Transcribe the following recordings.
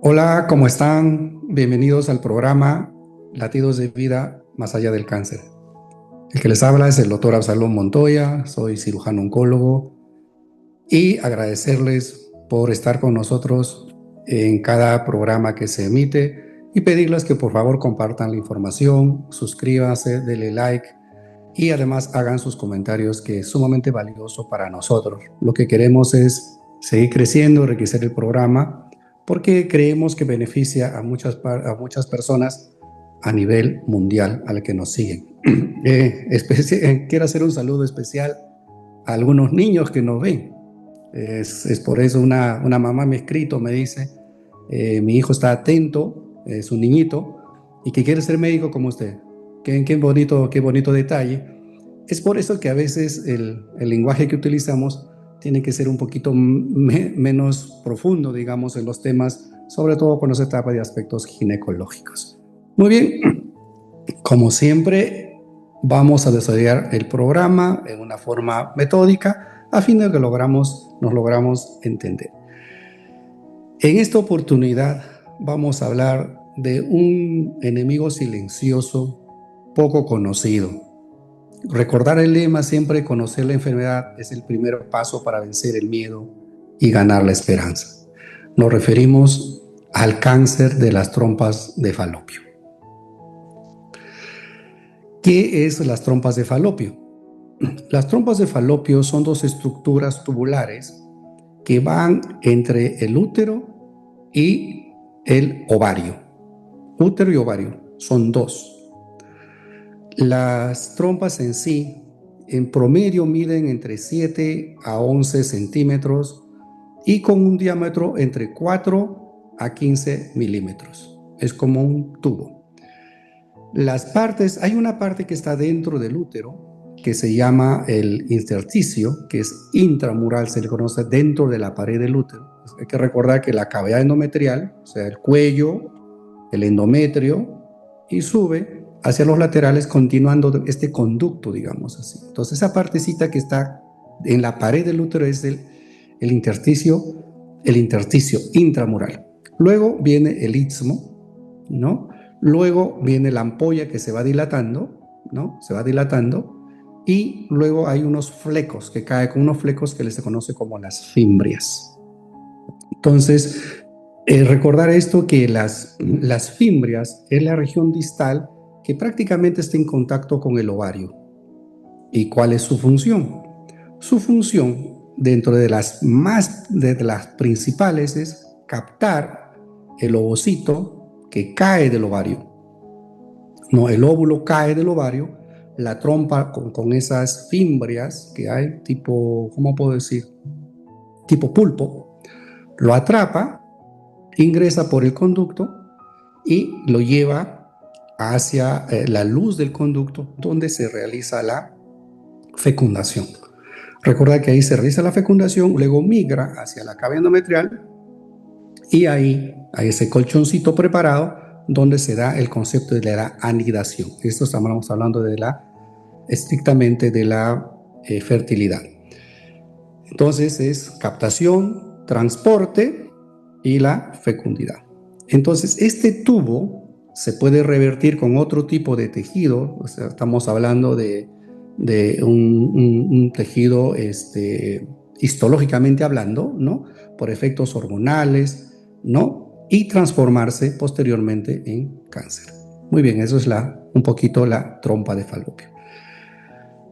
Hola, ¿cómo están? Bienvenidos al programa Latidos de Vida Más Allá del Cáncer. El que les habla es el doctor Absalón Montoya, soy cirujano oncólogo y agradecerles por estar con nosotros en cada programa que se emite y pedirles que por favor compartan la información, suscríbanse, denle like y además hagan sus comentarios, que es sumamente valioso para nosotros. Lo que queremos es seguir creciendo, enriquecer el programa, porque creemos que beneficia a muchas personas a nivel mundial a las que nos siguen. Quiero hacer un saludo especial a algunos niños que nos ven. Es por eso una mamá me ha escrito, me dice, mi hijo está atento, es un niñito, y que quiere ser médico como usted. Qué bonito detalle. Es por eso que a veces el lenguaje que utilizamos tiene que ser un poquito menos profundo, digamos, en los temas, sobre todo cuando se trata de aspectos ginecológicos. Muy bien, como siempre, vamos a desarrollar el programa en una forma metódica a fin de que nos logramos entender. En esta oportunidad vamos a hablar de un enemigo silencioso poco conocido. Recordar el lema siempre: conocer la enfermedad es el primer paso para vencer el miedo y ganar la esperanza. Nos referimos al cáncer de las trompas de falopio. ¿Qué es las trompas de falopio? Las trompas de falopio son dos estructuras tubulares que van entre el útero y el ovario. Útero y ovario son dos. Las trompas en sí, en promedio, miden entre 7 a 11 centímetros y con un diámetro entre 4 a 15 milímetros. Es como un tubo. Las partes, hay una parte que está dentro del útero que se llama el intersticio, que es intramural, se le conoce dentro de la pared del útero. Hay que recordar que la cavidad endometrial, o sea, el cuello, el endometrio, y sube hacia los laterales continuando este conducto, digamos así. Entonces esa partecita que está en la pared del útero es el intersticio intramural. Luego viene el istmo, ¿no? Luego viene la ampolla que se va dilatando, ¿no? Se va dilatando, y luego hay unos flecos que caen con unos flecos que se conoce como las fimbrias. Entonces, recordar esto, que las fimbrias es la región distal que prácticamente está en contacto con el ovario. ¿Y cuál es su función? Su función, dentro de de las principales, es captar el ovocito que cae del ovario. No, el óvulo cae del ovario, la trompa con esas fimbrias que hay, tipo, ¿cómo puedo decir? Tipo pulpo, lo atrapa, ingresa por el conducto y lo lleva hacia la luz del conducto, donde se realiza la fecundación. Recuerda que ahí se realiza la fecundación, luego migra hacia la cavidad endometrial y ahí hay ese colchoncito preparado donde se da el concepto de la anidación. Esto estamos hablando estrictamente de la fertilidad. Entonces es captación, transporte y la fecundidad. Entonces este tubo se puede revertir con otro tipo de tejido. O sea, estamos hablando de un tejido histológicamente hablando, ¿no? Por efectos hormonales, ¿no? Y transformarse posteriormente en cáncer. Muy bien, eso es un poquito la trompa de falopio.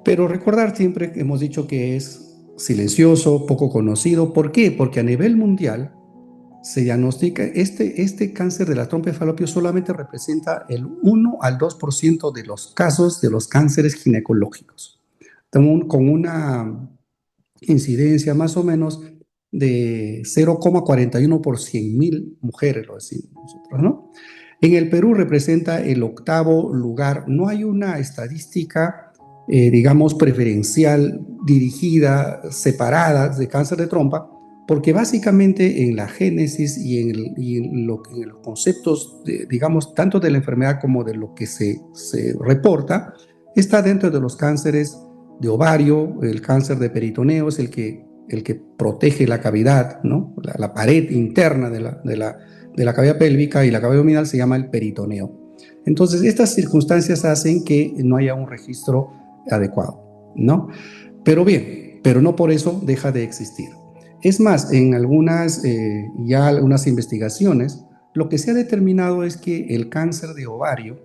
Pero recordar siempre que hemos dicho que es silencioso, poco conocido. ¿Por qué? Porque a nivel mundial se diagnostica este cáncer de la trompa de falopio solamente representa el 1 al 2% de los casos de los cánceres ginecológicos, con una incidencia más o menos de 0,41 por 100.000 mujeres, lo decimos nosotros, ¿no? En el Perú representa el octavo lugar. No hay una estadística, digamos, preferencial, dirigida, separada de cáncer de trompa, porque básicamente en la génesis en los conceptos, digamos, tanto de la enfermedad como de lo que se reporta, está dentro de los cánceres de ovario, el cáncer de peritoneo es el que protege la cavidad, ¿no? La pared interna de la cavidad pélvica, y la cavidad abdominal se llama el peritoneo. Entonces, estas circunstancias hacen que no haya un registro adecuado, ¿no? Pero bien, pero no por eso deja de existir. Es más, en algunas investigaciones, lo que se ha determinado es que el cáncer de ovario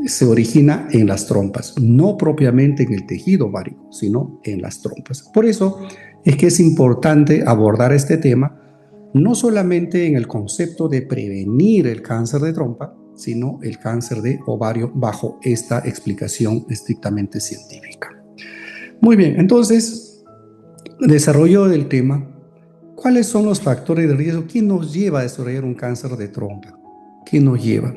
se origina en las trompas, no propiamente en el tejido ovárico, sino en las trompas. Por eso es que es importante abordar este tema, no solamente en el concepto de prevenir el cáncer de trompa, sino el cáncer de ovario bajo esta explicación estrictamente científica. Muy bien, entonces, desarrollo del tema. ¿Cuáles son los factores de riesgo? ¿Quién nos lleva a desarrollar un cáncer de trompa? ¿Quién nos lleva?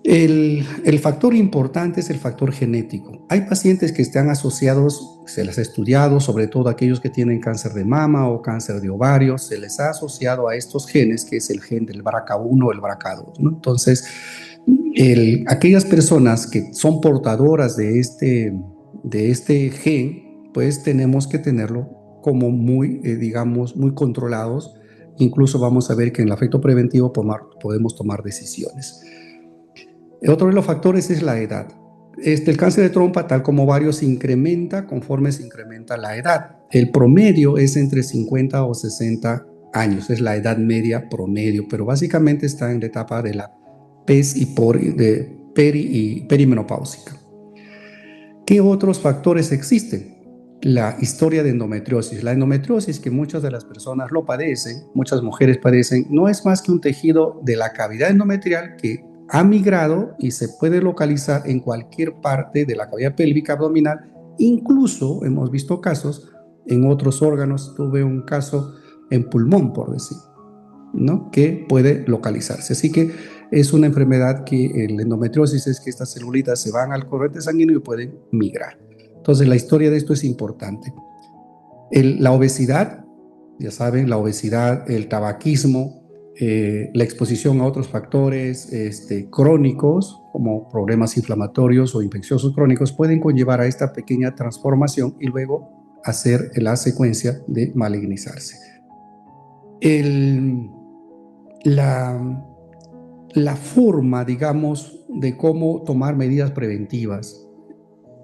El factor importante es el factor genético. Hay pacientes que están asociados, se les ha estudiado, sobre todo aquellos que tienen cáncer de mama o cáncer de ovario, se les ha asociado a estos genes, que es el gen del BRCA1 o el BRCA2, ¿no? Entonces, aquellas personas que son portadoras de este gen, pues tenemos que tenerlo como muy, digamos, muy controlados. Incluso vamos a ver que en el efecto preventivo podemos tomar decisiones. Otro de los factores es la edad. El cáncer de trompa, tal como varios, se incrementa conforme se incrementa la edad. El promedio es entre 50 o 60 años, es la edad media promedio, pero básicamente está en la etapa de la perimenopáusica. ¿Qué otros factores existen? La historia de endometriosis. La endometriosis, que muchas de las personas lo padecen, muchas mujeres padecen, no es más que un tejido de la cavidad endometrial que ha migrado y se puede localizar en cualquier parte de la cavidad pélvica abdominal. Incluso hemos visto casos en otros órganos. Tuve un caso en pulmón, por decir, ¿no?, que puede localizarse. Así que es una enfermedad que la endometriosis es que estas celulitas se van al torrente sanguíneo y pueden migrar. Entonces, la historia de esto es importante. La obesidad, ya saben, la obesidad, el tabaquismo, la exposición a otros factores crónicos, como problemas inflamatorios o infecciosos crónicos, pueden conllevar a esta pequeña transformación y luego hacer la secuencia de malignizarse. La forma, digamos, de cómo tomar medidas preventivas,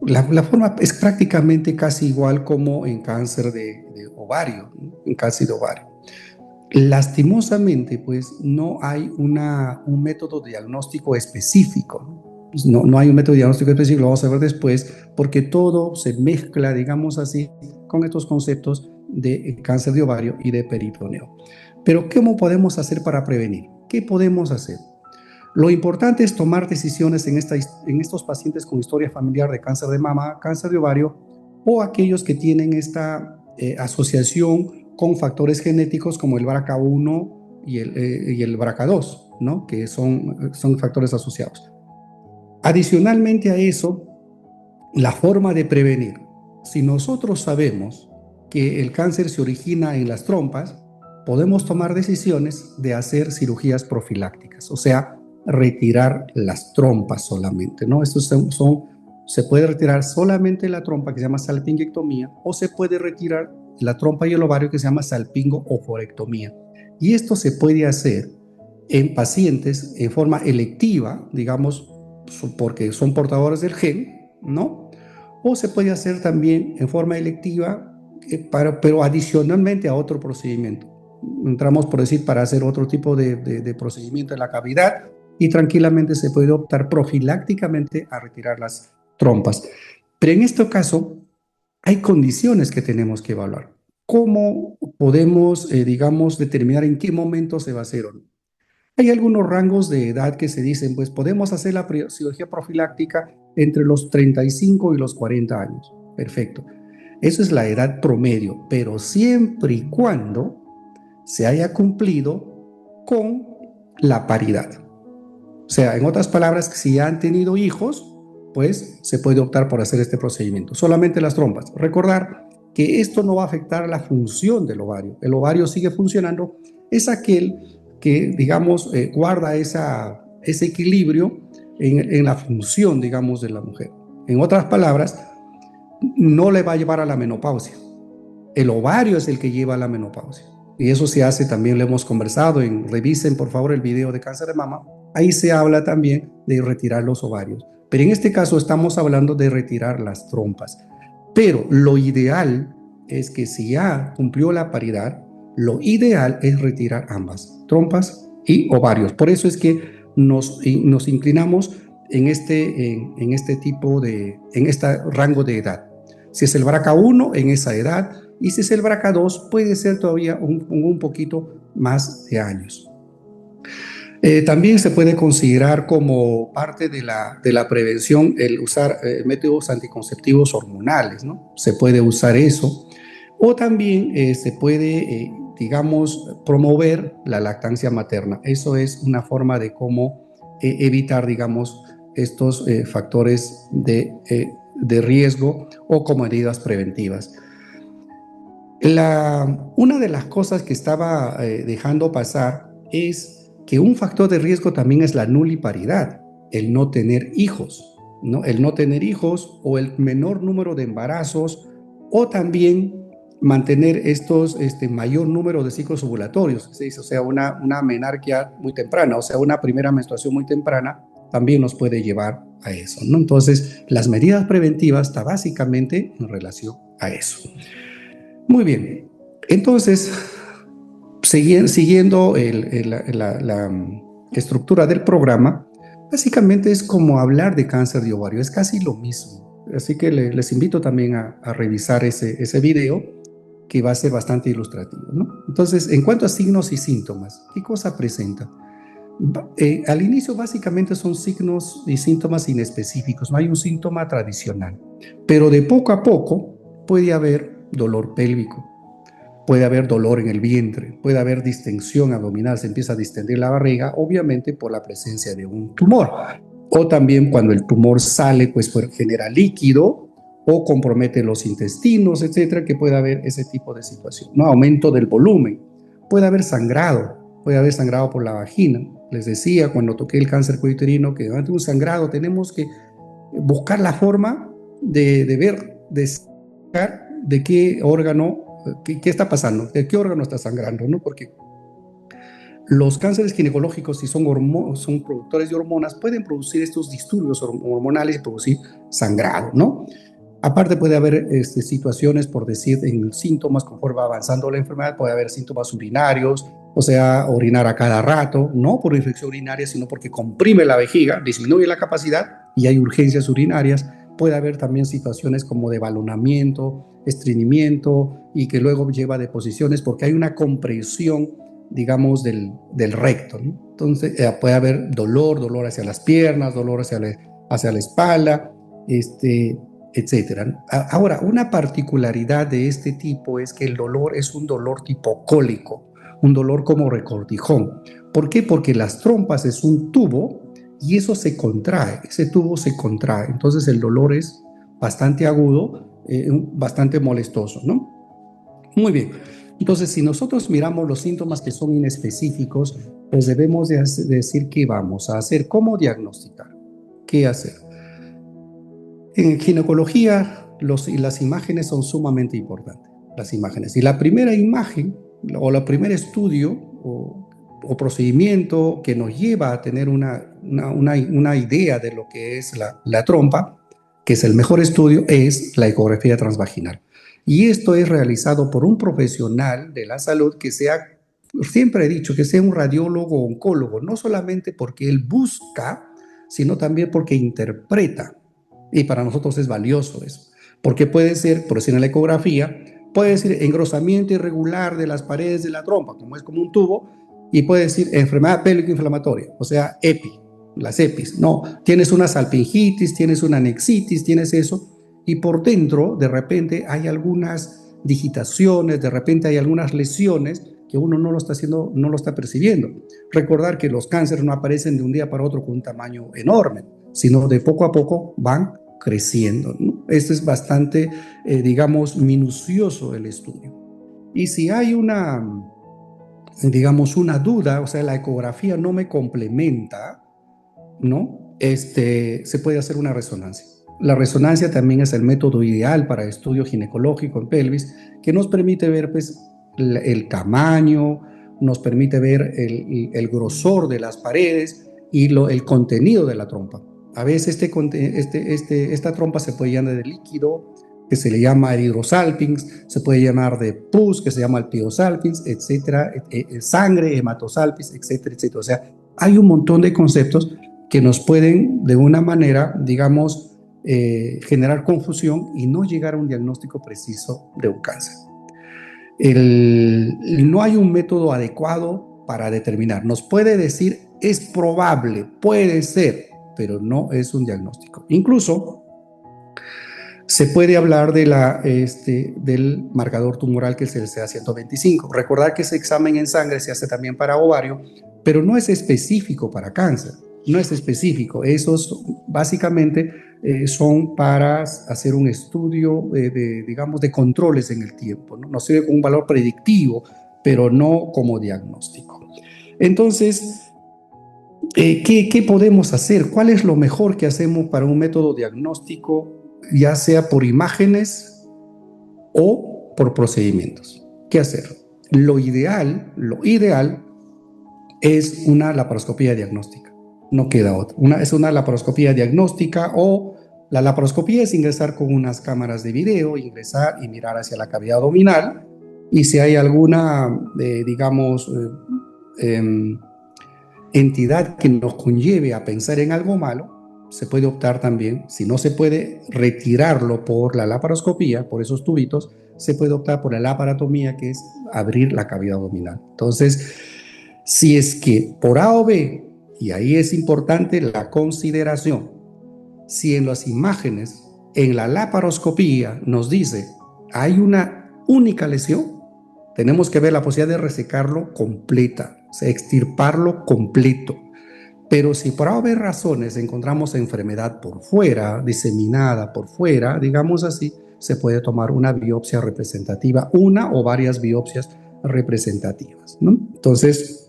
la forma es prácticamente casi igual como en cáncer de ovario, ¿no? En cáncer de ovario. Lastimosamente, pues no hay un método diagnóstico específico. No hay un método diagnóstico específico, lo vamos a ver después, porque todo se mezcla, digamos así, con estos conceptos de cáncer de ovario y de peritoneo. Pero, ¿cómo podemos hacer para prevenir? ¿Qué podemos hacer? Lo importante es tomar decisiones en estos pacientes con historia familiar de cáncer de mama, cáncer de ovario, o aquellos que tienen esta asociación con factores genéticos como el BRCA1 y el BRCA2, ¿no?, que son factores asociados. Adicionalmente a eso, la forma de prevenir. Si nosotros sabemos que el cáncer se origina en las trompas, podemos tomar decisiones de hacer cirugías profilácticas, o sea, retirar las trompas solamente, ¿no? Se puede retirar solamente la trompa, que se llama salpingectomía, o se puede retirar la trompa y el ovario, que se llama salpingo-ovarectomía. Y esto se puede hacer en pacientes en forma electiva, digamos, porque son portadores del gen, ¿no? O se puede hacer también en forma electiva, pero adicionalmente a otro procedimiento. Entramos, por decir, para hacer otro tipo de procedimiento en la cavidad, y tranquilamente se puede optar profilácticamente a retirar las trompas. Pero en este caso hay condiciones que tenemos que evaluar. ¿Cómo podemos, digamos, determinar en qué momento se va a hacer o no? Hay algunos rangos de edad que se dicen, pues podemos hacer la cirugía profiláctica entre los 35 y los 40 años. Perfecto. Eso es la edad promedio, pero siempre y cuando se haya cumplido con la paridad. O sea, en otras palabras, si han tenido hijos, pues se puede optar por hacer este procedimiento. Solamente las trompas. Recordar que esto no va a afectar la función del ovario. El ovario sigue funcionando. Es aquel que, digamos, guarda ese equilibrio en la función, digamos, de la mujer. En otras palabras, no le va a llevar a la menopausia. El ovario es el que lleva a la menopausia. Y eso se hace, también lo hemos conversado, revisen por favor el video de cáncer de mama, ahí se habla también de retirar los ovarios. Pero en este caso estamos hablando de retirar las trompas. Pero lo ideal es que si ya cumplió la paridad, lo ideal es retirar ambas, trompas y ovarios. Por eso es que nos inclinamos en este tipo en este rango de edad. Si es el BRCA1 en esa edad, y si es el BRCA2 puede ser todavía un poquito más de años. También se puede considerar como parte de la prevención el usar métodos anticonceptivos hormonales, ¿no? Se puede usar eso. O también se puede, digamos, promover la lactancia materna. Eso es una forma de cómo evitar, digamos, estos factores de riesgo o como medidas preventivas. Una de las cosas que estaba dejando pasar es que un factor de riesgo también es la nuliparidad, el no tener hijos, ¿no? El no tener hijos o el menor número de embarazos o también mantener mayor número de ciclos ovulatorios, o sea, una menarquia muy temprana, o sea, una primera menstruación muy temprana también nos puede llevar a eso, ¿no? Entonces, las medidas preventivas están básicamente en relación a eso. Muy bien, entonces, siguiendo la estructura del programa, básicamente es como hablar de cáncer de ovario, es casi lo mismo. Así que les invito también a revisar ese video que va a ser bastante ilustrativo, ¿no? Entonces, en cuanto a signos y síntomas, ¿qué cosa presenta? Al inicio básicamente son signos y síntomas inespecíficos, no hay un síntoma tradicional, pero de poco a poco puede haber dolor pélvico, puede haber dolor en el vientre, puede haber distensión abdominal, se empieza a distender la barriga, obviamente por la presencia de un tumor. O también cuando el tumor sale, pues genera líquido o compromete los intestinos, etcétera, que puede haber ese tipo de situación, ¿no? Aumento del volumen, puede haber sangrado por la vagina. Les decía cuando toqué el cáncer uterino que ante un sangrado tenemos que buscar la forma de ver, de saber de qué órgano, qué está pasando, de qué órgano está sangrando, ¿no? Porque los cánceres ginecológicos, si son productores de hormonas, pueden producir estos disturbios hormonales y producir sangrado, ¿no? Aparte puede haber situaciones, por decir, en síntomas, conforme va avanzando la enfermedad, puede haber síntomas urinarios, o sea, orinar a cada rato, no por infección urinaria, sino porque comprime la vejiga, disminuye la capacidad y hay urgencias urinarias. Puede haber también situaciones como de balonamiento, estreñimiento y que luego lleva a deposiciones porque hay una compresión, digamos, del recto, ¿no? Entonces puede haber dolor hacia las piernas, dolor hacia la espalda, etcétera. Ahora, una particularidad de este tipo es que el dolor es un dolor tipo cólico, un dolor como recortijón. ¿Por qué? Porque las trompas es un tubo y eso se contrae, ese tubo se contrae. Entonces el dolor es bastante agudo, bastante molestoso, ¿no? Muy bien. Entonces, si nosotros miramos los síntomas que son inespecíficos, pues debemos de decir qué vamos a hacer, cómo diagnosticar, qué hacer. En ginecología, las imágenes son sumamente importantes, las imágenes. Y la primera imagen o el primer estudio o procedimiento que nos lleva a tener una idea de lo que es la trompa, que es el mejor estudio, es la ecografía transvaginal. Y esto es realizado por un profesional de la salud que siempre he dicho, que sea un radiólogo o oncólogo, no solamente porque él busca, sino también porque interpreta. Y para nosotros es valioso eso, porque puede ser, por decir en la ecografía, puede ser engrosamiento irregular de las paredes de la trompa, como es como un tubo, y puede decir enfermedad pélvico inflamatoria, o sea, EPI, las EPIs. No, tienes una salpingitis, tienes una anexitis, tienes eso, y por dentro, de repente, hay algunas digitaciones, de repente hay algunas lesiones que uno no lo está haciendo, no lo está percibiendo. Recordar que los cánceres no aparecen de un día para otro con un tamaño enorme, sino de poco a poco van creciendo, ¿no? Esto es bastante, digamos, minucioso el estudio. Y si hay digamos, una duda, o sea, la ecografía no me complementa, ¿no? Se puede hacer una resonancia. la resonancia también es el método ideal para estudio ginecológico en pelvis, que nos permite ver pues, el tamaño, nos permite ver el grosor de las paredes y el contenido de la trompa. A veces esta trompa se puede llenar de líquido, que se le llama el hidrosalpinx, se puede llamar de pus, que se llama el piosalpinx, etcétera, sangre, hematosalpinx, etcétera, etcétera. O sea, hay un montón de conceptos que nos pueden, de una manera, digamos, generar confusión y no llegar a un diagnóstico preciso de un cáncer. No hay un método adecuado para determinar. Nos puede decir, es probable, puede ser, pero no es un diagnóstico. Incluso se puede hablar del marcador tumoral, que es el CA125. Recordar que ese examen en sangre se hace también para ovario, pero no es específico para cáncer. No es específico. Esos básicamente son para hacer un estudio digamos, de controles en el tiempo, ¿no? Nos sirve como un valor predictivo, pero no como diagnóstico. Entonces, ¿qué podemos hacer? ¿Cuál es lo mejor que hacemos para un método diagnóstico, ya sea por imágenes o por procedimientos? ¿Qué hacer? Lo ideal es una laparoscopía diagnóstica. No queda otra. Es una laparoscopía diagnóstica, o la laparoscopía es ingresar con unas cámaras de video, ingresar y mirar hacia la cavidad abdominal, y si hay alguna, digamos, entidad que nos conlleve a pensar en algo malo, se puede optar también, si no se puede retirarlo por la laparoscopía, por esos tubitos, se puede optar por la laparatomía, que es abrir la cavidad abdominal. Entonces, si es que por A o B, y ahí es importante la consideración, si en las imágenes, en la laparoscopía nos dice hay una única lesión, tenemos que ver la posibilidad de resecarlo completa, o sea, extirparlo completo. Pero si por A o B razones encontramos enfermedad por fuera, diseminada por fuera, digamos así, se puede tomar una biopsia representativa, una o varias biopsias representativas, ¿no? Entonces,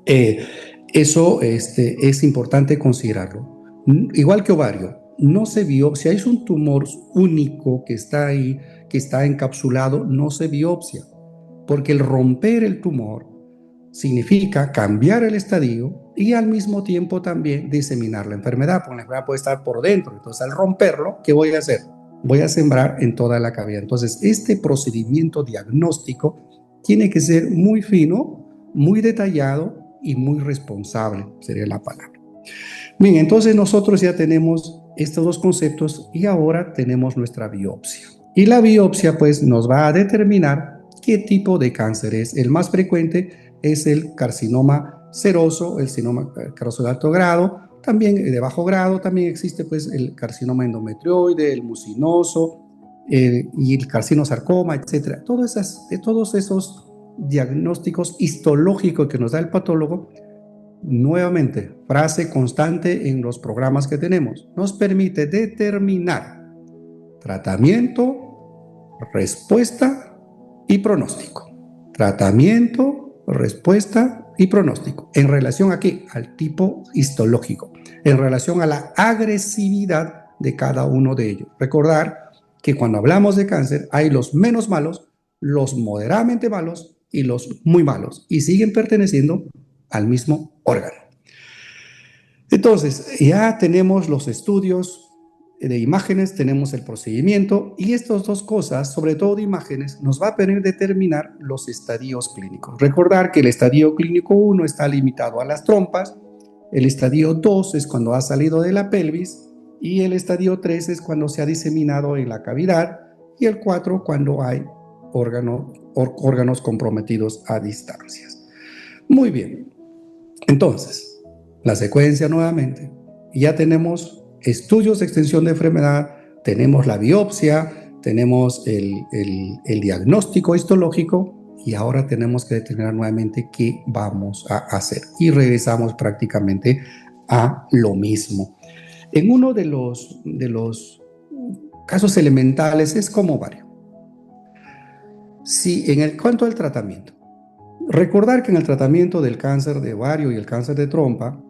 eso es importante considerarlo. Igual que ovario, no se biopsia, es un tumor único que está ahí, que está encapsulado, no se biopsia, porque el romper el tumor significa cambiar el estadio y al mismo tiempo también diseminar la enfermedad, porque la enfermedad puede estar por dentro. Entonces, al romperlo, ¿qué voy a hacer? Voy a sembrar en toda la cavidad. Entonces, este procedimiento diagnóstico tiene que ser muy fino, muy detallado y muy responsable, sería la palabra. Bien, entonces nosotros ya tenemos estos dos conceptos y ahora tenemos nuestra biopsia. Y la biopsia pues nos va a determinar qué tipo de cáncer es. El más frecuente es el carcinoma seroso, el carcinoma caroso de alto grado, también de bajo grado, también existe pues el carcinoma endometrioide, el mucinoso y el carcinosarcoma, etc. Todos esos diagnósticos histológicos que nos da el patólogo, nuevamente, frase constante en los programas que tenemos, nos permite determinar tratamiento, respuesta y pronóstico. Tratamiento, respuesta y pronóstico. ¿En relación a qué? Al tipo histológico, en relación a la agresividad de cada uno de ellos. Recordar que cuando hablamos de cáncer hay los menos malos, los moderadamente malos y los muy malos, y siguen perteneciendo al mismo órgano. Entonces, ya tenemos los estudios de imágenes, tenemos el procedimiento, y estas dos cosas, sobre todo de imágenes, nos va a permitir determinar los estadios clínicos. Recordar que el estadio clínico 1 está limitado a las trompas, el estadio 2 es cuando ha salido de la pelvis, y el estadio 3 es cuando se ha diseminado en la cavidad, y el 4 cuando hay órganos comprometidos a distancias. Muy bien, entonces, la secuencia nuevamente. Ya tenemos estudios de extensión de enfermedad, tenemos la biopsia, tenemos el diagnóstico histológico, y ahora tenemos que determinar nuevamente qué vamos a hacer. Y regresamos prácticamente a lo mismo. En uno de los casos elementales es como ovario. Si en cuanto al tratamiento, recordar que en el tratamiento del cáncer de ovario y el cáncer de trompa,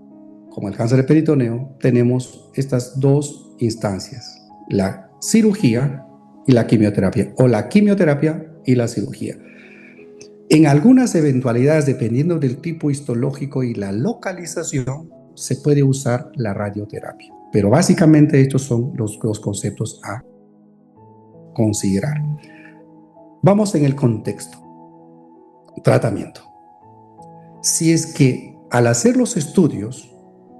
como el cáncer de peritoneo, tenemos estas dos instancias. la cirugía y la quimioterapia, o la quimioterapia y la cirugía. En algunas eventualidades, dependiendo del tipo histológico y la localización, se puede usar la radioterapia. Pero básicamente estos son los conceptos a considerar. Vamos en el contexto. Tratamiento. Si es que al hacer los estudios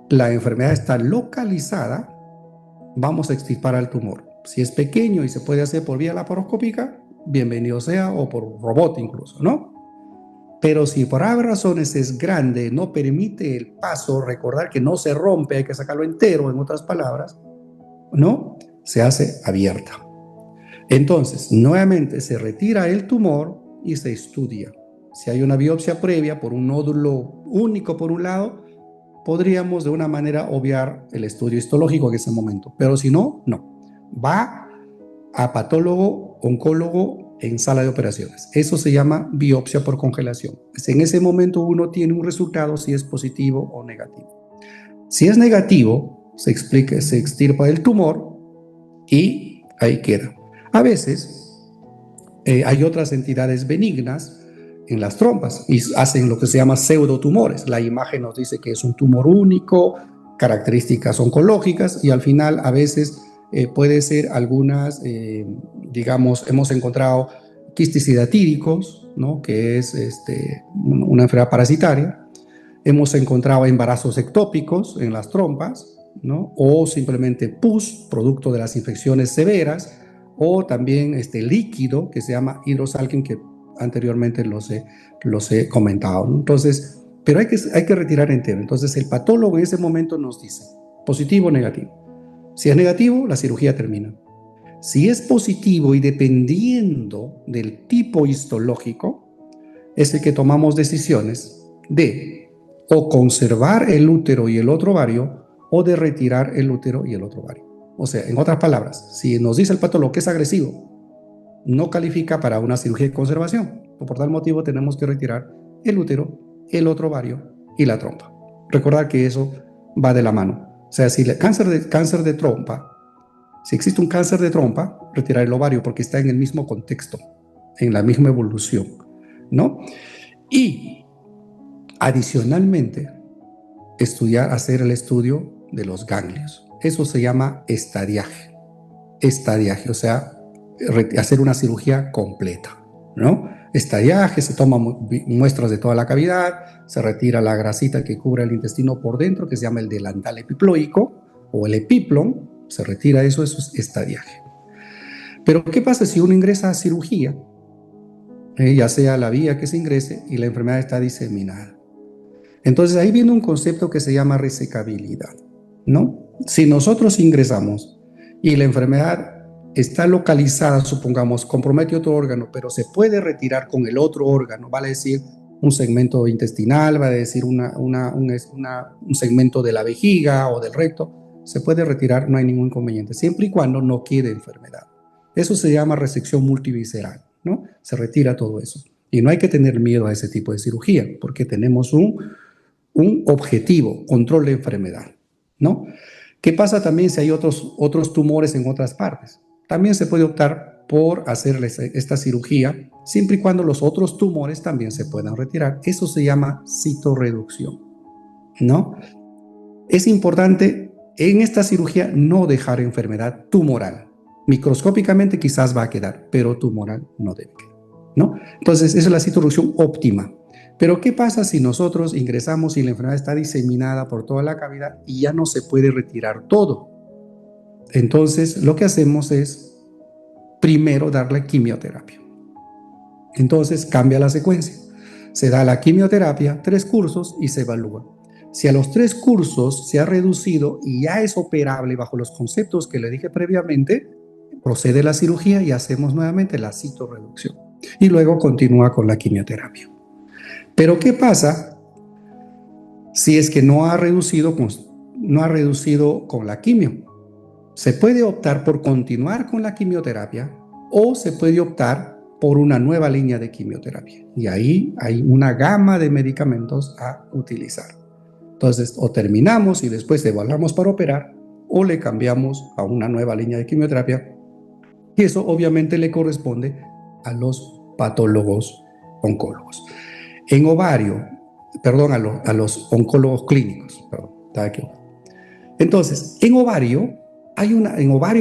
la enfermedad está localizada, vamos a extirpar al tumor. Si es pequeño y se puede hacer por vía laparoscópica, bienvenido sea, o por robot incluso, ¿no? Pero si por algunas razones es grande, no permite el paso, recordar que no se rompe, hay que sacarlo entero, en otras palabras, ¿no? Se hace abierta. Entonces, nuevamente se retira el tumor y se estudia. Si hay una biopsia previa por un nódulo único por un lado, podríamos de una manera obviar el estudio histológico en ese momento. Pero si no, no. Va a patólogo, oncólogo en sala de operaciones. Eso se llama biopsia por congelación. En ese momento uno tiene un resultado si es positivo o negativo. Si es negativo, se extirpa el tumor y ahí queda. A veces hay otras entidades benignas en las trompas y hacen lo que se llama pseudotumores. La imagen nos dice que es un tumor único, características oncológicas, y al final a veces puede ser algunas, digamos, hemos encontrado quistes hidatíricos, ¿no? Que es una enfermedad parasitaria. Hemos encontrado embarazos ectópicos en las trompas, ¿no? O simplemente pus, producto de las infecciones severas, o también líquido que se llama hidrosalquin, que anteriormente los he comentado, ¿no? Entonces, pero hay que retirar entero. Entonces, el patólogo en ese momento nos dice positivo o negativo. Si es negativo, la cirugía termina. Si es positivo y dependiendo del tipo histológico, es el que tomamos decisiones de o conservar el útero y el otro ovario o de retirar el útero y el otro ovario. O sea, en otras palabras, si nos dice el patólogo que es agresivo, no califica para una cirugía de conservación. Por tal motivo tenemos que retirar el útero, el otro ovario y la trompa. Recordar que eso va de la mano. O sea, si el cáncer de trompa, si existe un cáncer de trompa, retirar el ovario porque está en el mismo contexto, en la misma evolución, ¿no? Y adicionalmente, hacer el estudio de los ganglios. Eso se llama estadiaje. Estadiaje, o sea, hacer una cirugía completa, ¿no? Estadiaje, se toman muestras de toda la cavidad, se retira la grasita que cubre el intestino por dentro, que se llama el delantal epiploico o el epiplon, se retira eso es estadiaje. Pero ¿qué pasa si uno ingresa a cirugía, ya sea la vía que se ingrese y la enfermedad está diseminada? Entonces ahí viene un concepto que se llama resecabilidad, ¿no? Si nosotros ingresamos y la enfermedad está localizada, supongamos, compromete otro órgano, pero se puede retirar con el otro órgano, vale decir un segmento intestinal, vale decir un segmento de la vejiga o del recto, se puede retirar, no hay ningún inconveniente, siempre y cuando no quede enfermedad. Eso se llama resección multivisceral, ¿no? Se retira todo eso. Y no hay que tener miedo a ese tipo de cirugía, porque tenemos un objetivo, control de enfermedad, ¿no? ¿Qué pasa también si hay otros tumores en otras partes? También se puede optar por hacerles esta cirugía, siempre y cuando los otros tumores también se puedan retirar. Eso se llama citorreducción, ¿no? Es importante en esta cirugía no dejar enfermedad tumoral. Microscópicamente quizás va a quedar, pero tumoral no debe quedar, ¿no? Entonces, esa es la citorreducción óptima. Pero ¿qué pasa si nosotros ingresamos y la enfermedad está diseminada por toda la cavidad y ya no se puede retirar todo? Entonces, lo que hacemos es primero darle quimioterapia. Entonces, cambia la secuencia. Se da la quimioterapia, 3 cursos y se evalúa. Si a los 3 cursos se ha reducido y ya es operable bajo los conceptos que le dije previamente, procede la cirugía y hacemos nuevamente la citorreducción. Y luego continúa con la quimioterapia. Pero ¿qué pasa si es que no ha reducido con la quimio? Se puede optar por continuar con la quimioterapia o se puede optar por una nueva línea de quimioterapia. Y ahí hay una gama de medicamentos a utilizar. Entonces, o terminamos y después evaluamos para operar, o le cambiamos a una nueva línea de quimioterapia, y eso obviamente le corresponde a los patólogos oncólogos. En ovario, perdón, a los oncólogos clínicos, perdón, estaba equivocado. Entonces, en ovario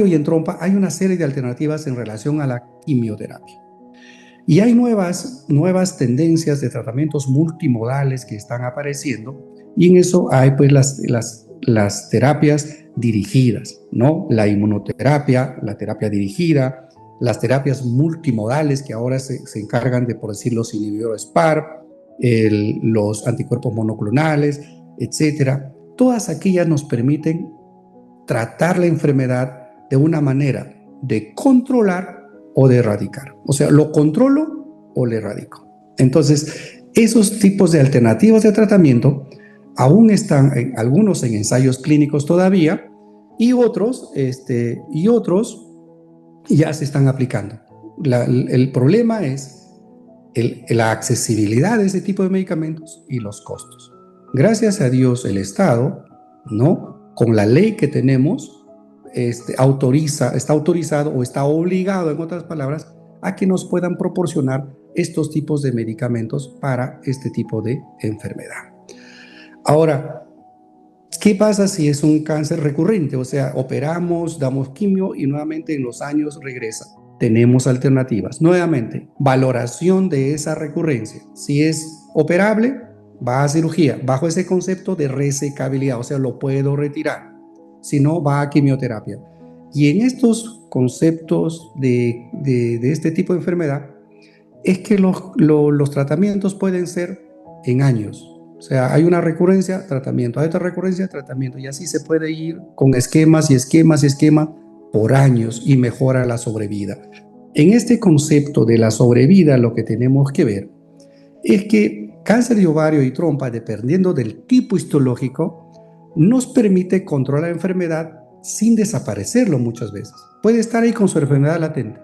y en trompa hay una serie de alternativas en relación a la quimioterapia. Y hay nuevas tendencias de tratamientos multimodales que están apareciendo, y en eso hay pues las terapias dirigidas, ¿no? La inmunoterapia, la terapia dirigida, las terapias multimodales que ahora se encargan de, por decir, los inhibidores PARP, los anticuerpos monoclonales, etcétera. Todas aquellas nos permiten tratar la enfermedad de una manera de controlar o de erradicar. O sea, lo controlo o le erradico. Entonces, esos tipos de alternativas de tratamiento aún están algunos en ensayos clínicos todavía, y otros ya se están aplicando. El problema es la accesibilidad de ese tipo de medicamentos y los costos. Gracias a Dios, el Estado, ¿no?, con la ley que tenemos, está autorizado o está obligado, en otras palabras, a que nos puedan proporcionar estos tipos de medicamentos para este tipo de enfermedad. Ahora, ¿qué pasa si es un cáncer recurrente? O sea, operamos, damos quimio y nuevamente en los años regresa. Tenemos alternativas. Nuevamente, valoración de esa recurrencia. Si es operable, va a cirugía, bajo ese concepto de resecabilidad, o sea, lo puedo retirar. Si no, va a quimioterapia. Y en estos conceptos de este tipo de enfermedad, es que los tratamientos pueden ser en años. O sea, hay una recurrencia, tratamiento, hay otra recurrencia, tratamiento, y así se puede ir con esquemas y esquemas y esquemas por años, y mejora la sobrevida. En este concepto de la sobrevida, lo que tenemos que ver es que cáncer de ovario y trompa, dependiendo del tipo histológico, nos permite controlar la enfermedad sin desaparecerlo muchas veces. Puede estar ahí con su enfermedad latente,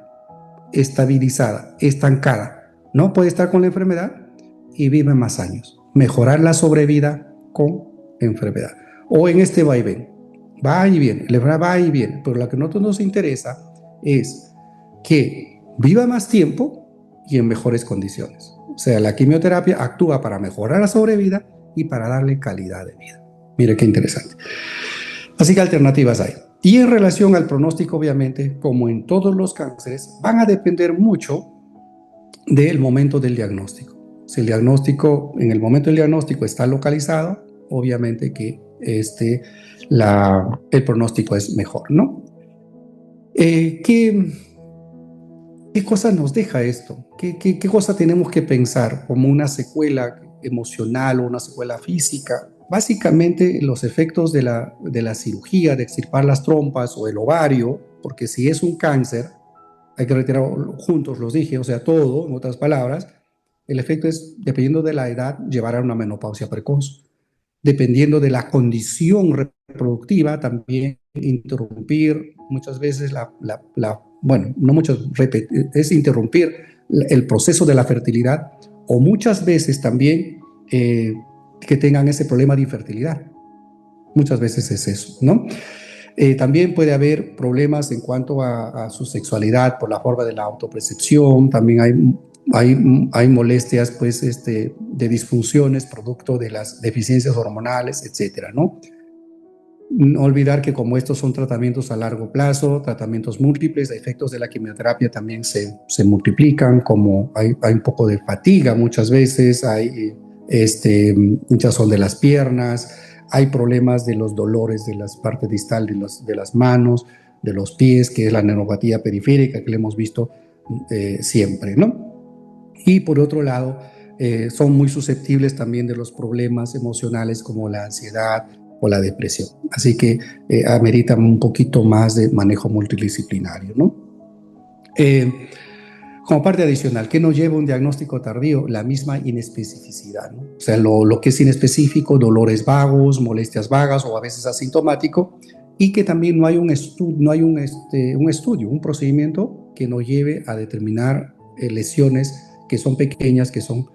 estabilizada, estancada, ¿no? Puede estar con la enfermedad y vive más años. Mejorar la sobrevida con enfermedad. O en este va y viene. Va y viene, la enfermedad va y viene. Pero lo que a nosotros nos interesa es que viva más tiempo y en mejores condiciones. O sea, la quimioterapia actúa para mejorar la sobrevida y para darle calidad de vida. Mire qué interesante. Así que alternativas hay. Y en relación al pronóstico, obviamente, como en todos los cánceres, van a depender mucho del momento del diagnóstico. Si el diagnóstico, en el momento del diagnóstico está localizado, obviamente que el pronóstico es mejor, ¿no? ¿Qué cosa nos deja esto? ¿Qué cosa tenemos que pensar como una secuela emocional o una secuela física? Básicamente los efectos de la cirugía de extirpar las trompas o el ovario, porque si es un cáncer, hay que retirarlo juntos, los dije, o sea, todo, en otras palabras, el efecto es, dependiendo de la edad, llevar a una menopausia precoz. Dependiendo de la condición reproductiva, también interrumpir muchas veces bueno, no muchas, es interrumpir el proceso de la fertilidad, o muchas veces también que tengan ese problema de infertilidad. Muchas veces es eso, ¿no? También puede haber problemas en cuanto a su sexualidad por la forma de la autopercepción. También hay molestias pues, de disfunciones producto de las deficiencias hormonales, etcétera, ¿no? No olvidar que como estos son tratamientos a largo plazo, tratamientos múltiples, efectos de la quimioterapia también se multiplican, como hay un poco de fatiga muchas veces, hay hinchazón de las piernas, hay problemas de los dolores de las partes distal de las manos, de los pies, que es la neuropatía periférica que le hemos visto siempre, ¿no? Y por otro lado, son muy susceptibles también de los problemas emocionales como la ansiedad o la depresión. Así que ameritan un poquito más de manejo multidisciplinario, ¿no? Como parte adicional, ¿qué nos lleva a un diagnóstico tardío? La misma inespecificidad, ¿no? O sea, lo que es inespecífico, dolores vagos, molestias vagas o a veces asintomático, y que también no hay un estudio, un procedimiento que nos lleve a determinar lesiones que son pequeñas, que son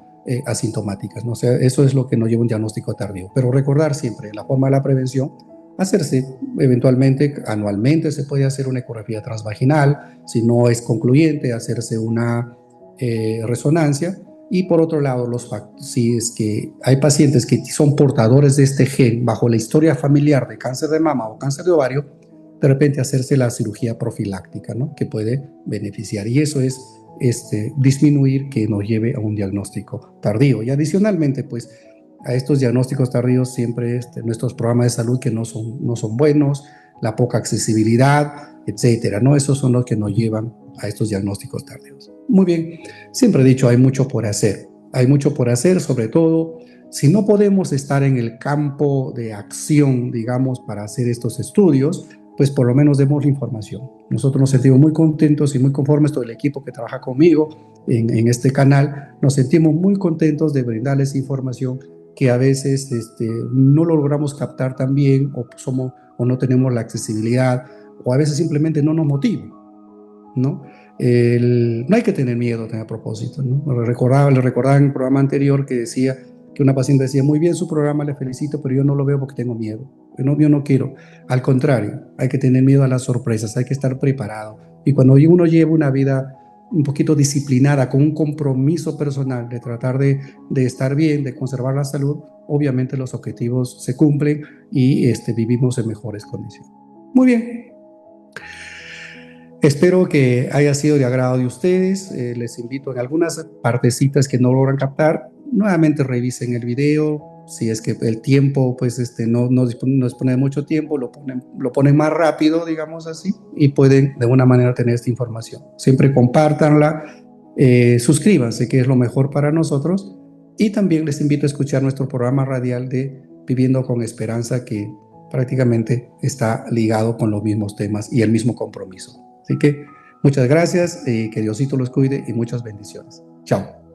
asintomáticas, ¿no? O sea, eso es lo que nos lleva a un diagnóstico tardío. Pero recordar siempre, la forma de la prevención, hacerse eventualmente, anualmente se puede hacer una ecografía transvaginal, si no es concluyente, hacerse una resonancia. Y por otro lado, si es que hay pacientes que son portadores de este gen bajo la historia familiar de cáncer de mama o cáncer de ovario, de repente hacerse la cirugía profiláctica, ¿no? Que puede beneficiar. Y eso es disminuir que nos lleve a un diagnóstico tardío. Y adicionalmente, pues, a estos diagnósticos tardíos siempre nuestros programas de salud que no son buenos, la poca accesibilidad, etcétera, ¿no? Esos son los que nos llevan a estos diagnósticos tardíos. Muy bien, siempre he dicho, hay mucho por hacer. Hay mucho por hacer, sobre todo si no podemos estar en el campo de acción, digamos, para hacer estos estudios, pues por lo menos demos la información. Nosotros nos sentimos muy contentos y muy conformes, todo el equipo que trabaja conmigo en este canal, nos sentimos muy contentos de brindarles información que a veces no lo logramos captar tan bien o no tenemos la accesibilidad o a veces simplemente no nos motiva, ¿no? No hay que tener miedo a propósito, ¿no? Le recordaba en el programa anterior que decía que una paciente decía, muy bien su programa, le felicito, pero yo no lo veo porque tengo miedo. Yo no quiero. Al contrario, hay que tener miedo a las sorpresas, hay que estar preparado. Y cuando uno lleva una vida un poquito disciplinada, con un compromiso personal de tratar de estar bien, de conservar la salud, obviamente los objetivos se cumplen y vivimos en mejores condiciones. Muy bien. Espero que haya sido de agrado de ustedes. Les invito en algunas partecitas que no logran captar, nuevamente revisen el video. Si es que el tiempo, pues no dispone de mucho tiempo, lo ponen más rápido, digamos así, y pueden de alguna manera tener esta información. Siempre compártanla, suscríbanse, que es lo mejor para nosotros. Y también les invito a escuchar nuestro programa radial de Viviendo con Esperanza, que prácticamente está ligado con los mismos temas y el mismo compromiso. Así que muchas gracias, que Diosito los cuide y muchas bendiciones. Chao.